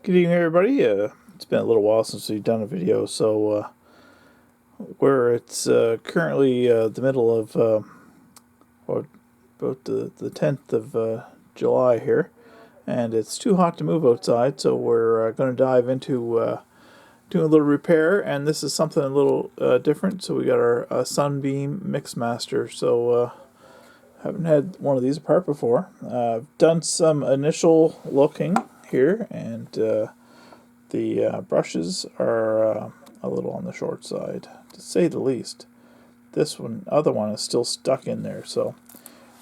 Good evening, everybody. It's been a little while since we've done a video, so where it's currently the middle of, or about the 10th of July here, and it's too hot to move outside, so we're going to dive into doing a little repair, and this is something a little different. So we got our Sunbeam Mixmaster, so haven't had one of these apart before. I've done some initial looking here, and the brushes are a little on the short side, to say the least. Other one is still stuck in there, so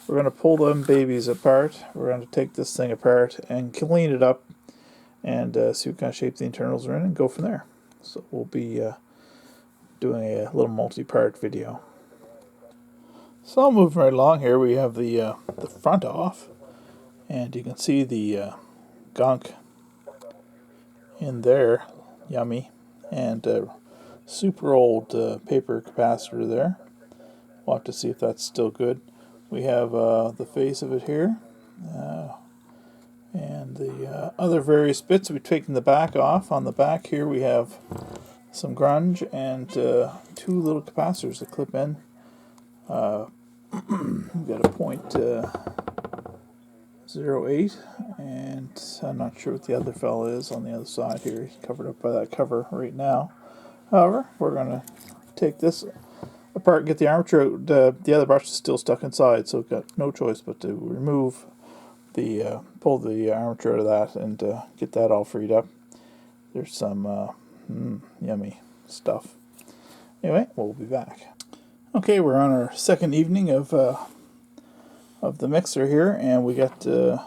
we're going to pull them babies apart. We're going to take this thing apart and clean it up and see what kind of shape the internals are in and go from there. So we'll be doing a little multi-part video. So I'll move right along here. We have the front off, and you can see the gunk in there, yummy, and super old paper capacitor there. We'll have to see if that's still good. We have the face of it here, and the other various bits. We've taken the back off. On the back here we have some grunge and two little capacitors that clip in. We've got a .08, and I'm not sure what the other fella is on the other side here. He's covered up by that cover right now. However, we're going to take this apart and get the armature out. The other brush is still stuck inside, so we've got no choice but to remove pull the armature out of that and get that all freed up. There's some yummy stuff. Anyway, we'll be back. Okay, we're on our second evening of the mixer here, and we got the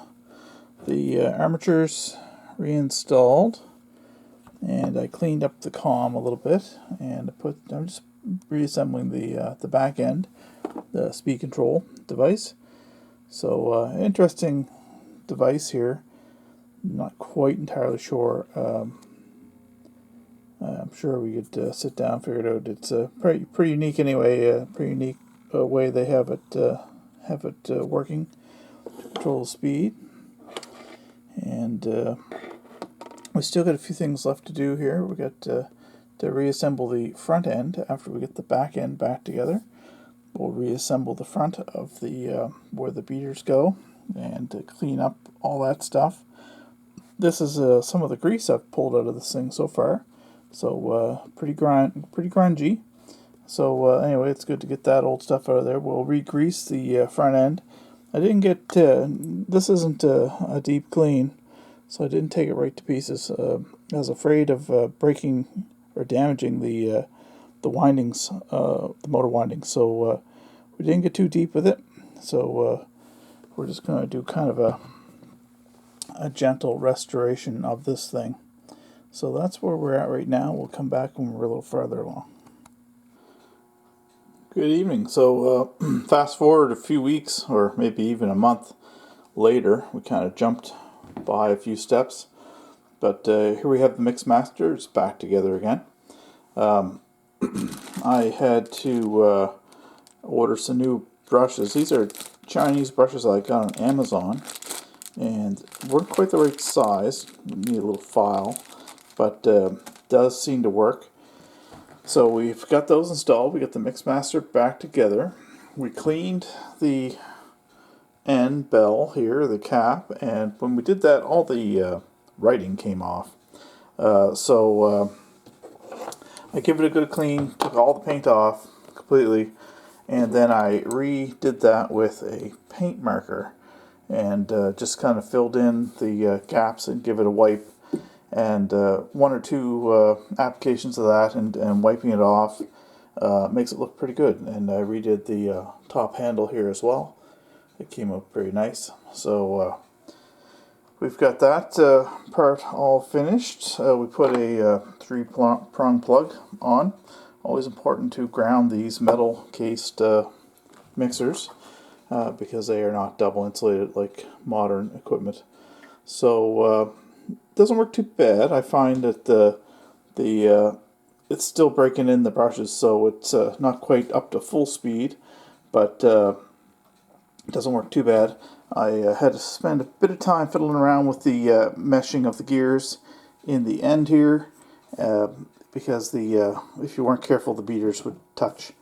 armatures reinstalled, and I cleaned up the comm a little bit, and I'm just reassembling the back end, the speed control device. So interesting device here. Not quite entirely sure. I'm sure we could sit down and figure it out. It's pretty unique anyway. Pretty unique way they have it working to control the speed. And we still got a few things left to do here. We got to reassemble the front end after we get the back end back together. We'll reassemble the front of the where the beaters go and clean up all that stuff. This is some of the grease I've pulled out of this thing so far. So pretty grungy. So anyway, it's good to get that old stuff out of there. We'll re-grease the front end. I didn't get this isn't a deep clean, so I didn't take it right to pieces. I was afraid of breaking or damaging the windings, the motor windings. So we didn't get too deep with it. So we're just going to do kind of a gentle restoration of this thing. So that's where we're at right now. We'll come back when we're a little farther along. Good evening. So fast forward a few weeks, or maybe even a month later, we kind of jumped by a few steps. But here we have the Mixmaster. It's back together again. I had to order some new brushes. These are Chinese brushes I got on Amazon, and weren't quite the right size. Need a little file, but does seem to work. So we've got those installed. We got the Mixmaster back together. We cleaned the end bell here, the cap, and when we did that, all the writing came off. So I give it a good clean, took all the paint off completely, and then I redid that with a paint marker and just kind of filled in the gaps and give it a wipe. And one or two applications of that and wiping it off makes it look pretty good. And I redid the top handle here as well. It came out pretty nice. So we've got that part all finished. We put a three-prong plug on. Always important to ground these metal-cased mixers because they are not double insulated like modern equipment. So doesn't work too bad. I find that it's still breaking in the brushes, so it's not quite up to full speed, but it doesn't work too bad. I had to spend a bit of time fiddling around with the meshing of the gears in the end here, because if you weren't careful, the beaters would touch.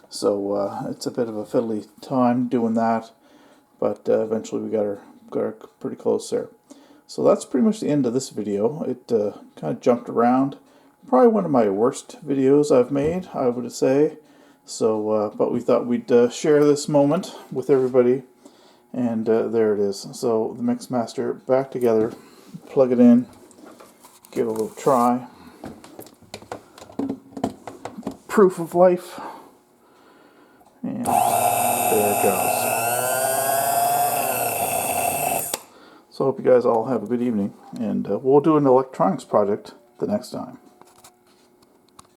So it's a bit of a fiddly time doing that, but eventually we got her pretty close there. So that's pretty much the end of this video. It kind of jumped around. Probably one of my worst videos I've made, I would say. So, but we thought we'd share this moment with everybody. And there it is. So the Mixmaster back together. Plug it in. Give it a little try. Proof of life. And there it goes. So I hope you guys all have a good evening. And we'll do an electronics project the next time.